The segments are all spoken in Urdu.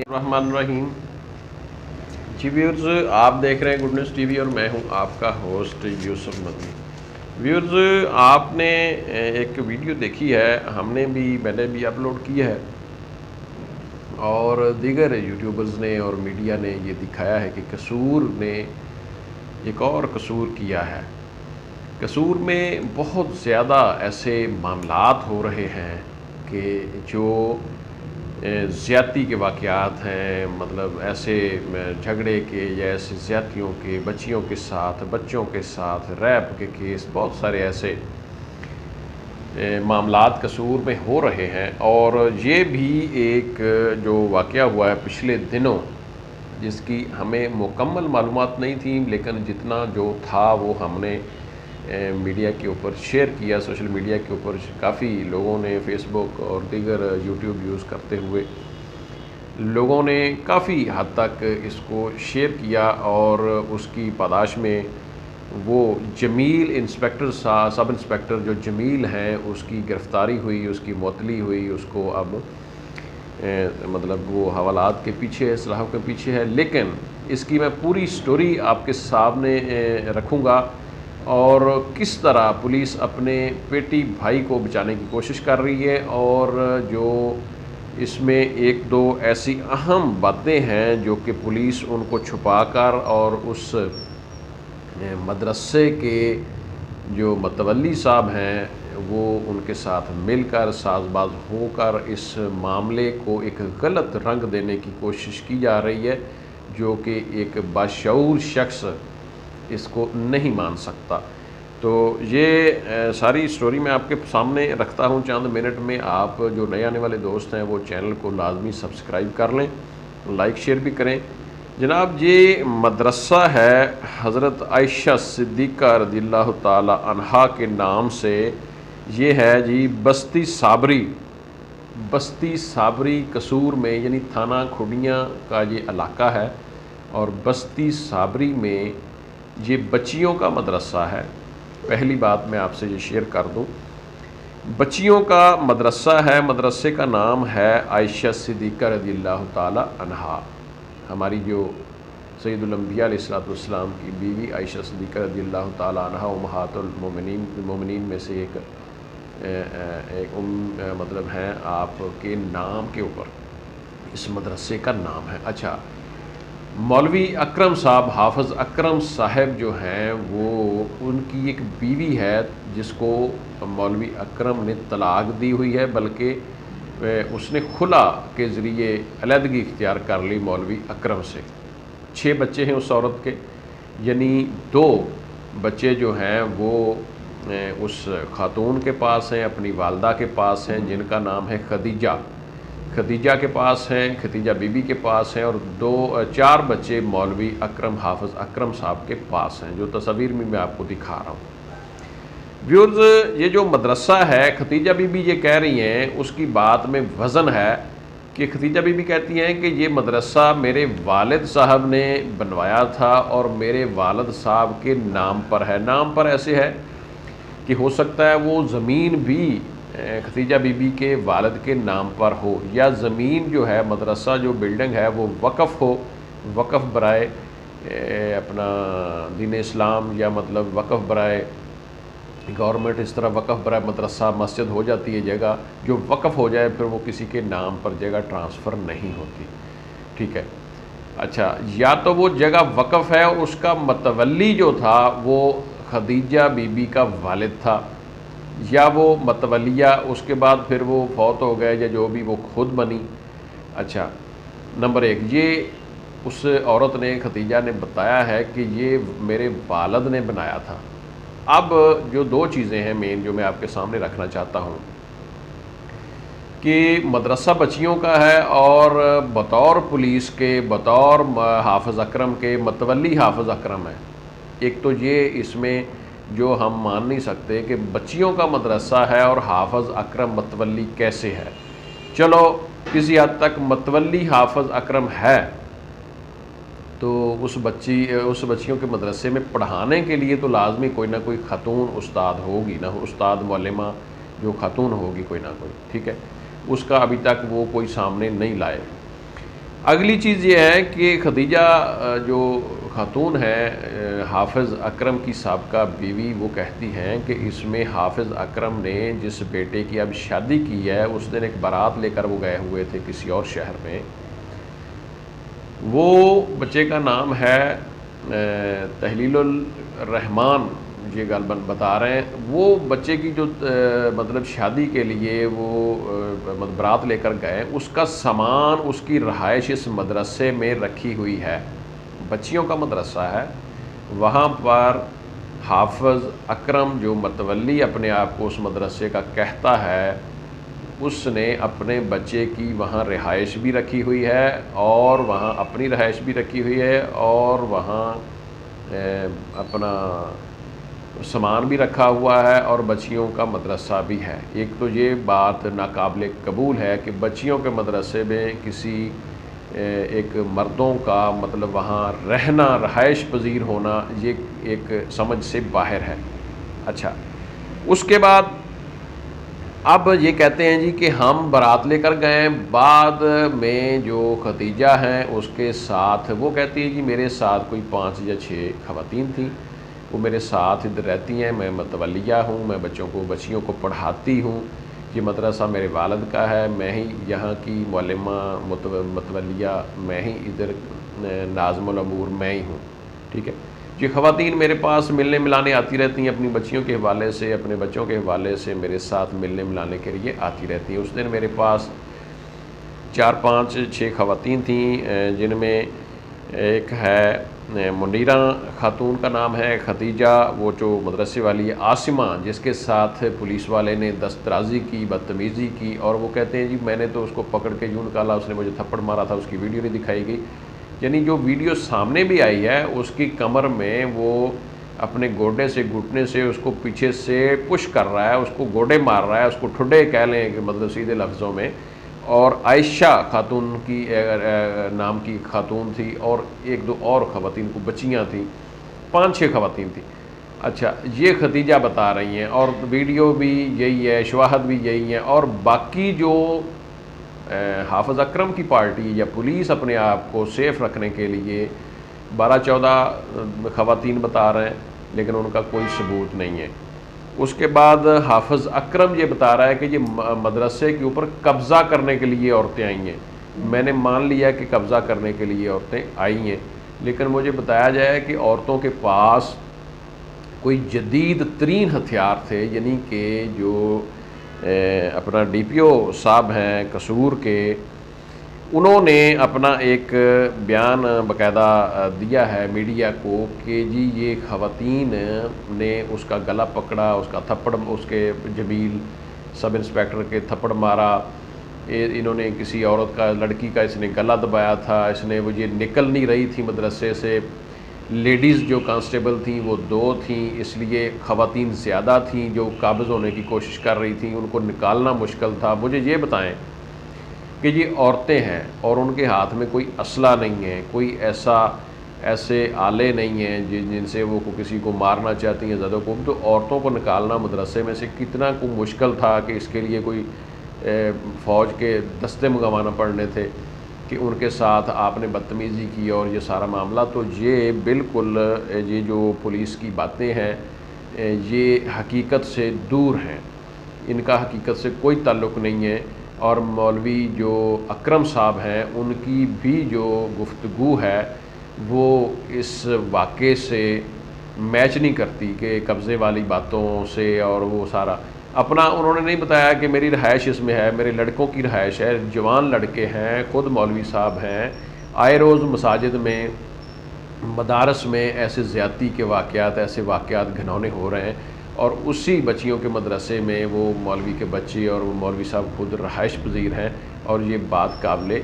الرحمن الرحیم۔ جی ویورز، آپ دیکھ رہے ہیں گڈ نیوز ٹی وی اور میں ہوں آپ کا ہوسٹ یوسف مدنی۔ ویورز، آپ نے ایک ویڈیو دیکھی ہے، میں نے بھی اپلوڈ کی ہے اور دیگر یوٹیوبرز نے اور میڈیا نے یہ دکھایا ہے کہ قصور نے ایک اور قصور کیا ہے۔ قصور میں بہت زیادہ ایسے معاملات ہو رہے ہیں کہ جو زیادتی کے واقعات ہیں، مطلب ایسے جھگڑے کے یا ایسے زیادتیوں کے، بچیوں کے ساتھ ریپ کے کیس، بہت سارے ایسے معاملات قصور میں ہو رہے ہیں۔ اور یہ بھی ایک جو واقعہ ہوا ہے پچھلے دنوں، جس کی ہمیں مکمل معلومات نہیں تھیں، لیکن جتنا جو تھا وہ ہم نے میڈیا کے اوپر شیئر کیا، سوشل میڈیا کے اوپر کافی لوگوں نے، فیس بک اور دیگر یوٹیوب یوز کرتے ہوئے لوگوں نے کافی حد تک اس کو شیئر کیا، اور اس کی پاداش میں وہ جمیل سب انسپیکٹر جو جمیل ہیں، اس کی گرفتاری ہوئی، اس کی معطلی ہوئی، اس کو اب مطلب وہ حوالات کے پیچھے ہے، سلاخوں کے پیچھے ہے۔ لیکن اس کی میں پوری سٹوری آپ کے سامنے رکھوں گا، اور کس طرح پولیس اپنے بیٹی بھائی کو بچانے کی کوشش کر رہی ہے، اور جو اس میں ایک دو ایسی اہم باتیں ہیں جو کہ پولیس ان کو چھپا کر، اور اس مدرسے کے جو متولی صاحب ہیں وہ ان کے ساتھ مل کر ساز باز ہو کر اس معاملے کو ایک غلط رنگ دینے کی کوشش کی جا رہی ہے، جو کہ ایک باشعور شخص اس کو نہیں مان سکتا۔ تو یہ ساری سٹوری میں آپ کے سامنے رکھتا ہوں چند منٹ میں۔ آپ جو نئے آنے والے دوست ہیں وہ چینل کو لازمی سبسکرائب کر لیں، لائک شیئر بھی کریں۔ جناب، یہ مدرسہ ہے حضرت عائشہ صدیقہ رضی اللہ تعالی عنہا کے نام سے، یہ ہے جی بستی صابری قصور میں، یعنی تھانہ کھوڑیاں کا یہ علاقہ ہے، اور بستی صابری میں یہ بچیوں کا مدرسہ ہے۔ پہلی بات میں آپ سے یہ شیئر کر دوں، بچیوں کا مدرسہ ہے، مدرسے کا نام ہے عائشہ صدیقہ رضی اللہ تعالی عنہا۔ ہماری جو سید الانبیاء علیہ السلام کی بیوی عائشہ صدیقہ رضی اللہ تعالی عنہا امہات المومنین میں سے ایک مطلب ہیں، آپ کے نام کے اوپر اس مدرسے کا نام ہے۔ اچھا، مولوی اکرم صاحب، حافظ اکرم صاحب جو ہیں، وہ ان کی ایک بیوی ہے جس کو مولوی اکرم نے طلاق دی ہوئی ہے، بلکہ اس نے خلا کے ذریعے علیحدگی اختیار کر لی مولوی اکرم سے۔ 6 بچے ہیں اس عورت کے، یعنی 2 بچے جو ہیں وہ اس خاتون کے پاس ہیں، اپنی والدہ کے پاس ہیں، جن کا نام ہے خدیجہ کے پاس ہیں، خدیجہ بی بی کے پاس ہیں، اور 4 بچے مولوی اکرم، حافظ اکرم صاحب کے پاس ہیں، جو تصاویر میں آپ کو دکھا رہا ہوں۔ ویورز، یہ جو مدرسہ ہے، خدیجہ بی بی یہ کہہ رہی ہیں، اس کی بات میں وزن ہے کہ خدیجہ بی بی کہتی ہیں کہ یہ مدرسہ میرے والد صاحب نے بنوایا تھا، اور میرے والد صاحب کے نام پر ہے۔ نام پر ایسے ہے کہ ہو سکتا ہے وہ زمین بھی خدیجہ بی بی کے والد کے نام پر ہو، یا زمین جو ہے، مدرسہ جو بلڈنگ ہے وہ وقف ہو، وقف برائے اپنا دین اسلام، یا مطلب وقف برائے گورنمنٹ، اس طرح وقف برائے مدرسہ مسجد ہو جاتی ہے جگہ، جو وقف ہو جائے پھر وہ کسی کے نام پر جگہ ٹرانسفر نہیں ہوتی، ٹھیک ہے۔ اچھا، یا تو وہ جگہ وقف ہے اور اس کا متولی جو تھا وہ خدیجہ بی بی کا والد تھا، یا وہ متولیہ اس کے بعد پھر وہ فوت ہو گئے، یا جو بھی وہ خود بنی۔ اچھا، نمبر 1 یہ اس عورت نے، خدیجہ نے بتایا ہے کہ یہ میرے والد نے بنایا تھا۔ اب جو 2 چیزیں ہیں مین جو میں آپ کے سامنے رکھنا چاہتا ہوں کہ مدرسہ بچیوں کا ہے، اور بطور پولیس کے، بطور حافظ اکرم کے، متولی حافظ اکرم ہے۔ ایک تو یہ اس میں جو ہم مان نہیں سکتے کہ بچیوں کا مدرسہ ہے اور حافظ اکرم متولی کیسے ہے۔ چلو کسی حد تک متولی حافظ اکرم ہے، تو اس بچیوں کے مدرسے میں پڑھانے کے لیے تو لازمی کوئی نہ کوئی خاتون استاد ہوگی، نہ استاد معلمہ جو خاتون ہوگی کوئی نہ کوئی، ٹھیک ہے۔ اس کا ابھی تک وہ کوئی سامنے نہیں لائے۔ اگلی چیز یہ ہے کہ خدیجہ جو خاتون ہے حافظ اکرم کی سابقہ بیوی، وہ کہتی ہیں کہ اس میں حافظ اکرم نے جس بیٹے کی اب شادی کی ہے اس دن ایک بارات لے کر وہ گئے ہوئے تھے کسی اور شہر میں، وہ بچے کا نام ہے تحلیل الرحمان، یہ غالباً بتا رہے ہیں، وہ بچے کی جو مطلب شادی کے لیے وہ برات لے کر گئے، اس کا سامان، اس کی رہائش اس مدرسے میں رکھی ہوئی ہے، بچیوں کا مدرسہ ہے، وہاں پر حافظ اکرم جو متولی اپنے آپ کو اس مدرسے کا کہتا ہے، اس نے اپنے بچے کی وہاں رہائش بھی رکھی ہوئی ہے اور وہاں اپنی رہائش بھی رکھی ہوئی ہے اور وہاں اپنا سامان بھی رکھا ہوا ہے اور بچیوں کا مدرسہ بھی ہے۔ ایک تو یہ بات ناقابل قبول ہے کہ بچیوں کے مدرسے میں کسی ایک مردوں کا مطلب وہاں رہنا، رہائش پذیر ہونا، یہ ایک سمجھ سے باہر ہے۔ اچھا، اس کے بعد اب یہ کہتے ہیں جی کہ ہم بارات لے کر گئے، بعد میں جو خدیجہ ہیں اس کے ساتھ، وہ کہتی ہے جی میرے ساتھ کوئی 5 یا 6 خواتین تھیں، وہ میرے ساتھ ادھر رہتی ہیں، میں متولیہ ہوں، میں بچیوں کو پڑھاتی ہوں، یہ مدرسہ میرے والد کا ہے، میں ہی یہاں کی معلمہ متولیہ، میں ہی ادھر ناظم الامور میں ہی ہوں، ٹھیک ہے۔ یہ خواتین میرے پاس ملنے ملانے آتی رہتی ہیں، اپنی بچیوں کے حوالے سے، اپنے بچوں کے حوالے سے میرے ساتھ ملنے ملانے کے لیے آتی رہتی ہیں۔ اس دن میرے پاس 4 5 6 خواتین تھیں، جن میں ایک ہے منیرہ خاتون کا نام ہے، خدیجہ وہ جو مدرسے والی ہے، عاصمہ جس کے ساتھ پولیس والے نے دست درازی کی، بدتمیزی کی، اور وہ کہتے ہیں جی میں نے تو اس کو پکڑ کے یوں نکالا، اس نے مجھے تھپڑ مارا تھا، اس کی ویڈیو نہیں دکھائی گئی، یعنی جو ویڈیو سامنے بھی آئی ہے اس کی کمر میں وہ اپنے گوڈے سے، گھٹنے سے اس کو پیچھے سے پش کر رہا ہے، اس کو گوڈے مار رہا ہے، اس کو ٹھڈے کہہ لیں کہ مطلب سیدھے لفظوں میں، اور عائشہ خاتون کی نام کی خاتون تھی، اور 1 2 اور خواتین کو بچیاں تھیں، 5 6 خواتین تھیں۔ اچھا، یہ خدیجہ بتا رہی ہیں اور ویڈیو بھی یہی ہے، شواہد بھی یہی ہیں، اور باقی جو حافظ اکرم کی پارٹی یا پولیس اپنے آپ کو سیف رکھنے کے لیے 12 14 خواتین بتا رہے ہیں، لیکن ان کا کوئی ثبوت نہیں ہے۔ اس کے بعد حافظ اکرم یہ بتا رہا ہے کہ یہ مدرسے کے اوپر قبضہ کرنے کے لیے عورتیں آئی ہیں، میں نے مان لیا کہ قبضہ کرنے کے لیے عورتیں آئی ہیں، لیکن مجھے بتایا جائے کہ عورتوں کے پاس کوئی جدید ترین ہتھیار تھے، یعنی کہ جو اپنا ڈی پی او صاحب ہیں قصور کے، انہوں نے اپنا ایک بیان باقاعدہ دیا ہے میڈیا کو کہ جی یہ خواتین نے اس کا گلا پکڑا، اس کا تھپڑ، اس کے جمیل سب انسپیکٹر کے تھپڑ مارا، انہوں نے کسی عورت کا، لڑکی کا اس نے گلا دبایا تھا، اس نے وہ یہ نکل نہیں رہی تھی مدرسے سے، لیڈیز جو کانسٹیبل تھیں وہ 2 تھیں، اس لیے خواتین زیادہ تھیں جو قابض ہونے کی کوشش کر رہی تھیں، ان کو نکالنا مشکل تھا۔ مجھے یہ بتائیں کہ یہ عورتیں ہیں اور ان کے ہاتھ میں کوئی اسلحہ نہیں ہے، کوئی ایسے آلے نہیں ہیں جن سے وہ کسی کو مارنا چاہتی ہیں زیادہ کو، تو عورتوں کو نکالنا مدرسے میں سے کتنا کو مشکل تھا کہ اس کے لیے کوئی فوج کے دستے منگوانا پڑنے تھے کہ ان کے ساتھ آپ نے بدتمیزی کی اور یہ سارا معاملہ۔ تو یہ بالکل یہ جو پولیس کی باتیں ہیں یہ حقیقت سے دور ہیں، ان کا حقیقت سے کوئی تعلق نہیں ہے، اور مولوی جو اکرم صاحب ہیں ان کی بھی جو گفتگو ہے وہ اس واقعے سے میچ نہیں کرتی کہ قبضے والی باتوں سے، اور وہ سارا اپنا انہوں نے نہیں بتایا کہ میری رہائش اس میں ہے، میرے لڑکوں کی رہائش ہے، جوان لڑکے ہیں، خود مولوی صاحب ہیں، آئے روز مساجد میں، مدارس میں ایسے زیادتی کے واقعات، ایسے واقعات گھنونے ہو رہے ہیں، اور اسی بچیوں کے مدرسے میں وہ مولوی کے بچے اور وہ مولوی صاحب خود رہائش پذیر ہیں، اور یہ بات قابل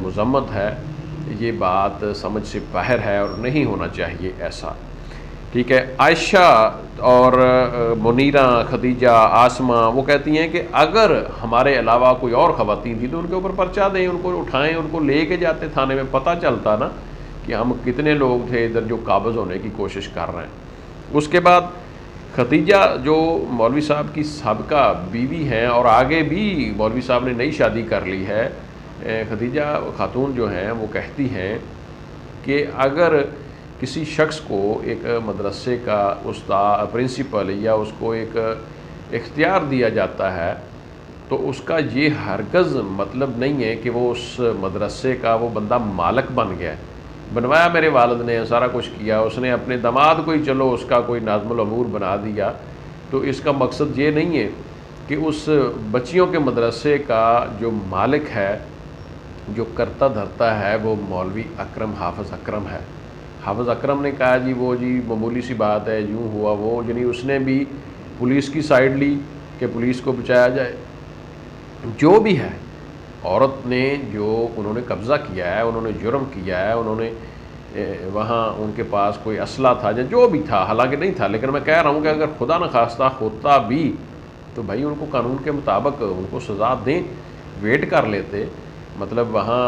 مذمت ہے، یہ بات سمجھ سے باہر ہے اور نہیں ہونا چاہیے ایسا، ٹھیک ہے۔ عائشہ اور منیرہ، خدیجہ، عاصمہ وہ کہتی ہیں کہ اگر ہمارے علاوہ کوئی اور خواتین تھیں تو ان کے اوپر پرچہ دیں، ان کو اٹھائیں، ان کو لے کے جاتے تھانے میں، پتہ چلتا نا کہ ہم کتنے لوگ تھے ادھر جو قابض ہونے کی کوشش کر رہے ہیں۔ اس کے بعد خدیجہ جو مولوی صاحب کی سابقہ بیوی ہیں اور آگے بھی مولوی صاحب نے نئی شادی کر لی ہے، خدیجہ خاتون جو ہیں وہ کہتی ہیں کہ اگر کسی شخص کو ایک مدرسے کا استاد پرنسپل یا اس کو ایک اختیار دیا جاتا ہے تو اس کا یہ ہرگز مطلب نہیں ہے کہ وہ اس مدرسے کا وہ بندہ مالک بن گیا ہے۔ بنوایا میرے والد نے، سارا کچھ کیا، اس نے اپنے داماد کو ہی چلو اس کا کوئی ناظم الامور بنا دیا، تو اس کا مقصد یہ نہیں ہے کہ اس بچیوں کے مدرسے کا جو مالک ہے، جو کرتا دھرتا ہے، وہ مولوی اکرم حافظ اکرم ہے۔ حافظ اکرم نے کہا جی وہ جی معمولی سی بات ہے، یوں ہوا وہ، یعنی اس نے بھی پولیس کی سائیڈ لی کہ پولیس کو بچایا جائے۔ جو بھی ہے، عورت نے جو انہوں نے قبضہ کیا ہے، انہوں نے جرم کیا ہے، انہوں نے وہاں ان کے پاس کوئی اسلحہ تھا یا جو بھی تھا، حالانکہ نہیں تھا، لیکن میں کہہ رہا ہوں کہ اگر خدا نخواستہ ہوتا بھی تو بھائی ان کو قانون کے مطابق ان کو سزا دیں، ویٹ کر لیتے۔ مطلب وہاں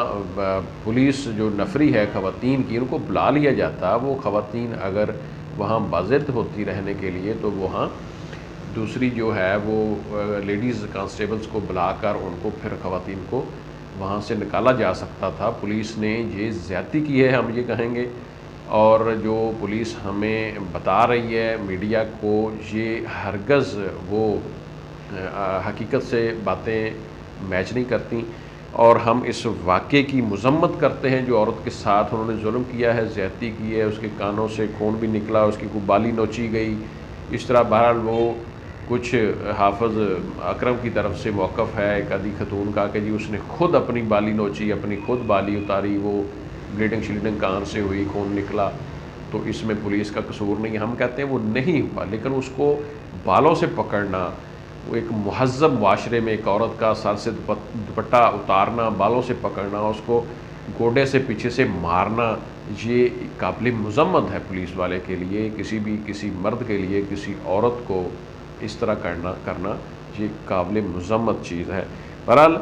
پولیس جو نفری ہے خواتین کی، ان کو بلا لیا جاتا، وہ خواتین اگر وہاں باضابط ہوتی رہنے کے لیے تو وہاں دوسری جو ہے وہ لیڈیز کانسٹیبلز کو بلا کر ان کو پھر خواتین کو وہاں سے نکالا جا سکتا تھا۔ پولیس نے یہ زیادتی کی ہے، ہم یہ کہیں گے، اور جو پولیس ہمیں بتا رہی ہے میڈیا کو، یہ ہرگز وہ حقیقت سے باتیں میچ نہیں کرتی، اور ہم اس واقعے کی مذمت کرتے ہیں جو عورت کے ساتھ انہوں نے ظلم کیا ہے، زیادتی کی ہے، اس کے کانوں سے خون بھی نکلا، اس کی کوئی بالی نوچی گئی، اس طرح بہرحال وہ کچھ حافظ اکرم کی طرف سے موقف ہے ایک آدھی خاتون کا کہ جی اس نے خود اپنی بالی نوچی، اپنی خود بالی اتاری، وہ بلیڈنگ شلیڈنگ کان سے ہوئی، خون نکلا، تو اس میں پولیس کا قصور نہیں۔ ہم کہتے ہیں وہ نہیں ہوا، لیکن اس کو بالوں سے پکڑنا، وہ ایک مہذب معاشرے میں ایک عورت کا سر سے دوپٹہ اتارنا، بالوں سے پکڑنا، اس کو گوڈے سے پیچھے سے مارنا، یہ قابل مذمت ہے پولیس والے کے لیے، کسی مرد کے لیے کسی عورت کو اس طرح کرنا یہ قابل مذمت چیز ہے۔ بہرحال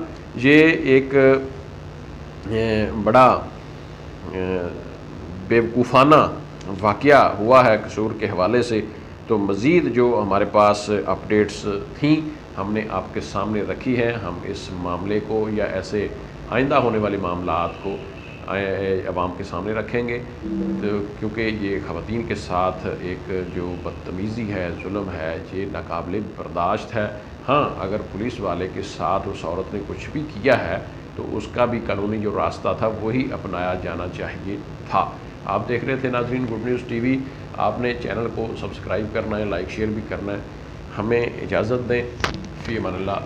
یہ ایک بڑا بیوقوفانہ واقعہ ہوا ہے قصور کے حوالے سے، تو مزید جو ہمارے پاس اپڈیٹس تھیں ہم نے آپ کے سامنے رکھی ہیں۔ ہم اس معاملے کو یا ایسے آئندہ ہونے والے معاملات کو عوام کے سامنے رکھیں گے، کیونکہ یہ خواتین کے ساتھ ایک جو بدتمیزی ہے، ظلم ہے، یہ ناقابل برداشت ہے۔ ہاں اگر پولیس والے کے ساتھ اس عورت نے کچھ بھی کیا ہے تو اس کا بھی قانونی جو راستہ تھا وہی اپنایا جانا چاہیے تھا۔ آپ دیکھ رہے تھے ناظرین گڈ نیوز ٹی وی، آپ نے چینل کو سبسکرائب کرنا ہے، لائک شیئر بھی کرنا ہے۔ ہمیں اجازت دیں، فی امان اللہ۔